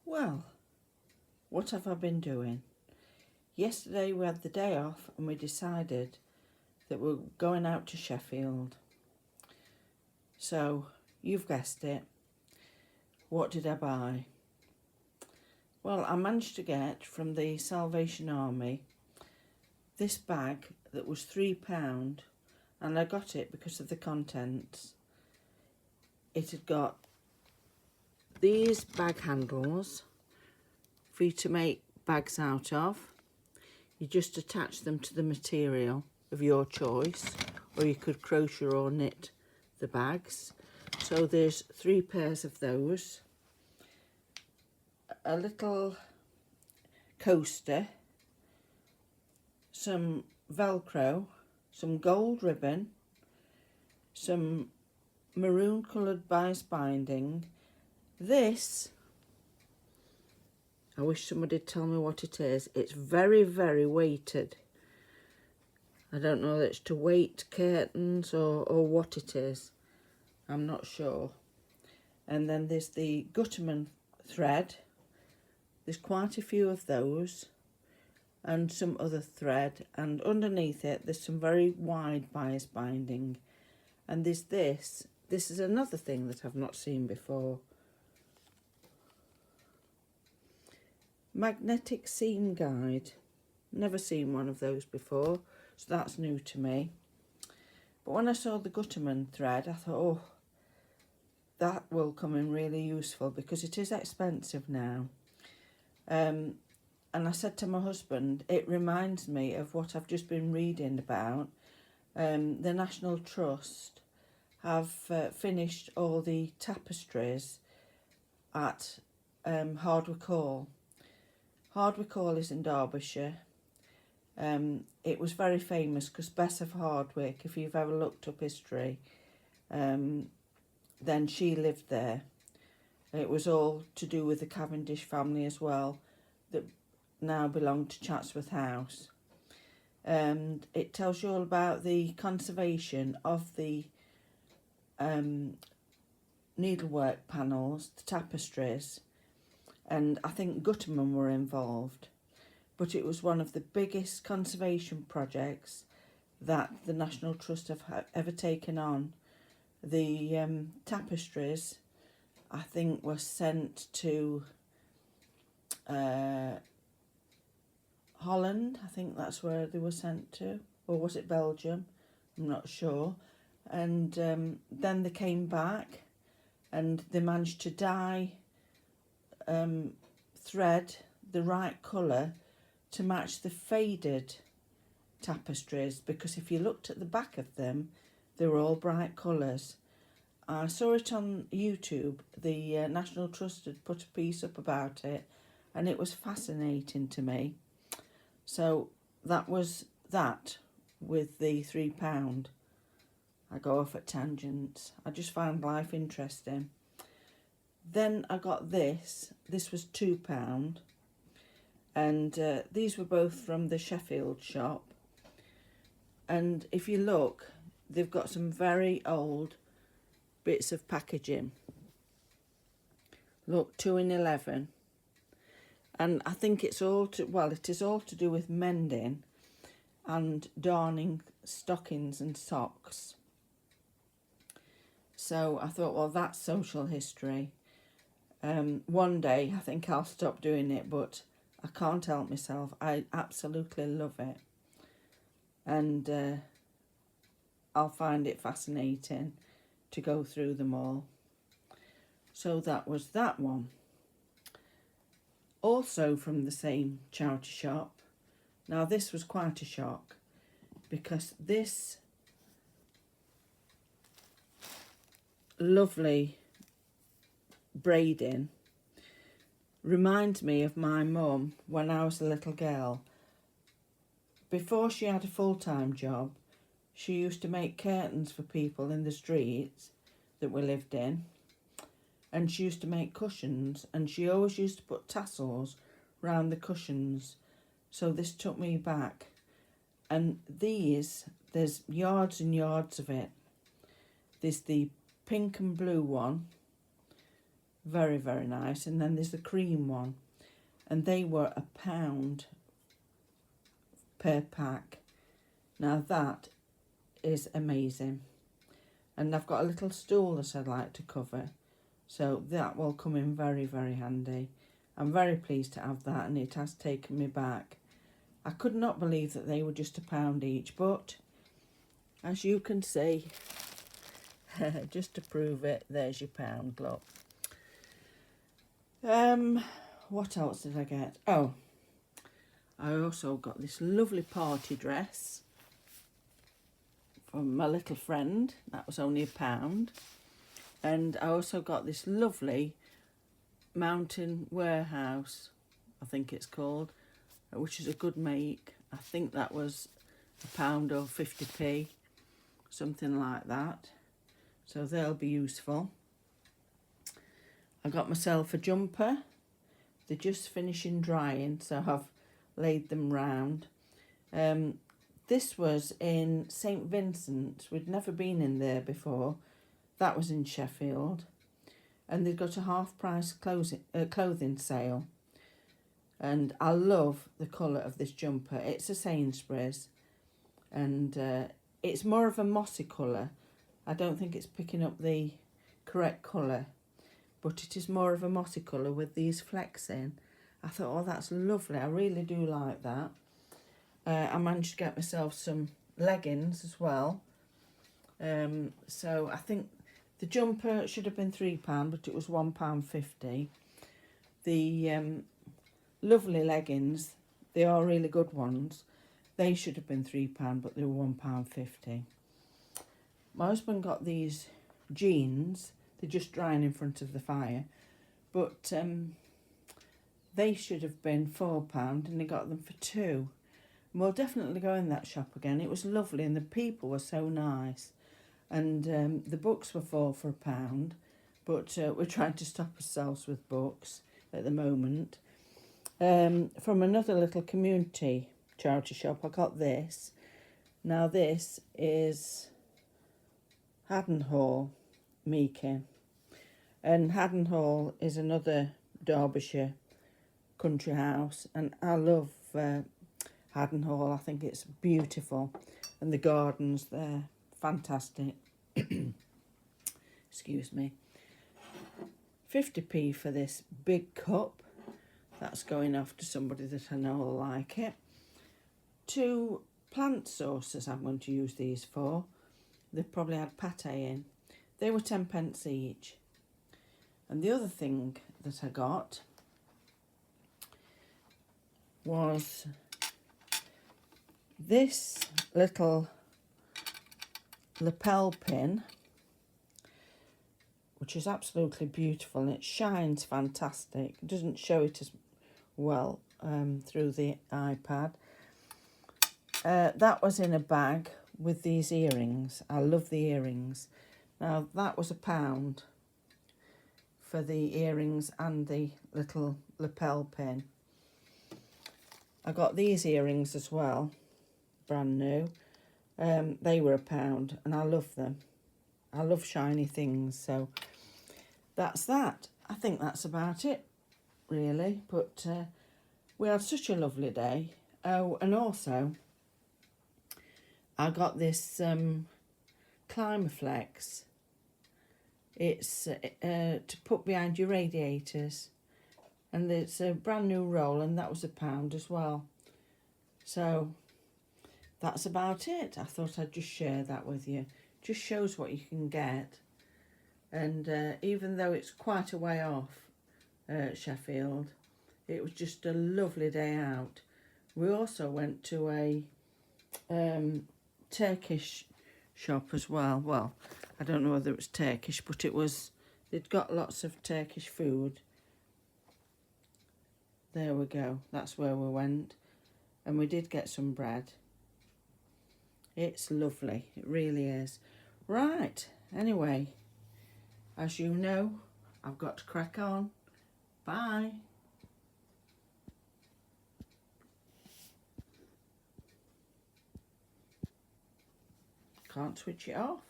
Well, what have I been doing? Yesterday we had the day off and we decided that we're going out to Sheffield. So, you've guessed it. What did I buy? Well, I managed to get from the Salvation Army this bag that was £3, and I got it because of the contents. It had got these bag handles for you to make bags out of. You just attach them to the material of your choice, or you could crochet or knit the bags. So there's 3 pairs of those, a little coaster, some Velcro, some gold ribbon, some maroon coloured bias binding. This, I wish somebody would tell me what it is. It's very, very weighted. I don't know that it's to weight curtains or what it is. I'm not sure. And then there's the Gutterman thread. There's quite a few of those and some other thread. And underneath it, there's some very wide bias binding. And there's this. This is another thing that I've not seen before. Magnetic seam guide. Never seen one of those before, so that's new to me. But when I saw the Gutterman thread, I thought, oh, that will come in really useful because it is expensive now. And I said to my husband, it reminds me of what I've just been reading about. The National Trust have finished all the tapestries at Hardwick Hall. Hardwick Hall is in Derbyshire. It was very famous because Bess of Hardwick, if you've ever looked up history, then she lived there. It was all to do with the Cavendish family as well, that now belong to Chatsworth House. And it tells you all about the conservation of the needlework panels, the tapestries, and I think Gutterman were involved. But it was one of the biggest conservation projects that the National Trust have ever taken on. The tapestries, I think, were sent to Holland. I think that's where they were sent to. Or was it Belgium? I'm not sure. And then they came back and they managed to dye thread the right colour to match the faded tapestries, because if you looked at the back of them, they were all bright colours. I saw it on YouTube. The National Trust had put a piece up about it and it was fascinating to me. So that was that with the £3. I go off at tangents. I just find life interesting. Then I got this. This was £2. And these were both from the Sheffield shop. And if you look, they've got some very old bits of packaging. Look, 2 in 11. And I think it's all it is all to do with mending and darning stockings and socks. So I thought, well, that's social history. One day I think I'll stop doing it, but I can't help myself. I absolutely love it. And I'll find it fascinating to go through them all. So that was that one. Also from the same charity shop. Now this was quite a shock, because this lovely braiding reminds me of my mum when I was a little girl. Before she had a full-time job, she used to make curtains for people in the streets that we lived in, and she used to make cushions, and she always used to put tassels round the cushions. So this took me back. And these, there's yards and yards of it. There's the pink and blue one, Very, very nice. And then there's the cream one, and they were £1 per pack. Now that is amazing. And I've got a little stool that I'd like to cover, so that will come in very, very handy. I'm very pleased to have that, and it has taken me back. I could not believe that they were just £1 each, but as you can see, just to prove it, there's your pound, look. What else did I get? Oh, I also got this lovely party dress from my little friend. That was only £1. And I also got this lovely Mountain Warehouse, I think it's called, which is a good make. I think that was £1 or 50p, something like that. So they'll be useful. I got myself a jumper. They're just finishing drying, so I've laid them round. This was in St Vincent. We'd never been in there before. That was in Sheffield. And they've got a half-price clothing sale. And I love the colour of this jumper. It's a Sainsbury's. And it's more of a mossy colour. I don't think it's picking up the correct colour. But it is more of a mossy colour with these flecks in. I thought, oh, that's lovely. I really do like that. I managed to get myself some leggings as well. So I think the jumper should have been £3, but it was £1.50. The lovely leggings, they are really good ones. They should have been £3, but they were £1.50. My husband got these jeans. They're just drying in front of the fire. But they should have been £4, and he got them for £2. And we'll definitely go in that shop again. It was lovely, and the people were so nice. And the books were for £1, but we're trying to stop ourselves with books at the moment. From another little community charity shop, I got this. Now this is Haddon Hall, Meakin. And Haddon Hall is another Derbyshire country house, and I love Haddon Hall. I think it's beautiful, and the gardens there, fantastic. Excuse me. 50p for this big cup. That's going off to somebody that I know will like it. 2 plant sauces I'm going to use these for. They've probably had pate in. They were 10p each. And the other thing that I got was this little lapel pin, which is absolutely beautiful, and it shines fantastic. It doesn't show it as well through the iPad. That was in a bag with these earrings. I love the earrings. Now that was £1 for the earrings and the little lapel pin. I got these earrings as well, brand new. They were £1, and I love them. I love shiny things, so that's that. I think that's about it, really. But we had such a lovely day. Oh, and also I got this Climaflex. It's to put behind your radiators, and it's a brand new roll, and that was £1 as well. So that's about it. I thought I'd just share that with you. Just shows what you can get. And even though it's quite a way off Sheffield, it was just a lovely day out. We also went to a Turkish shop as well. Well, I don't know whether it was Turkish, but they'd got lots of Turkish food. There we go. That's where we went. And we did get some bread. It's lovely. It really is. Right. Anyway, as you know, I've got to crack on. Bye. Can't switch it off.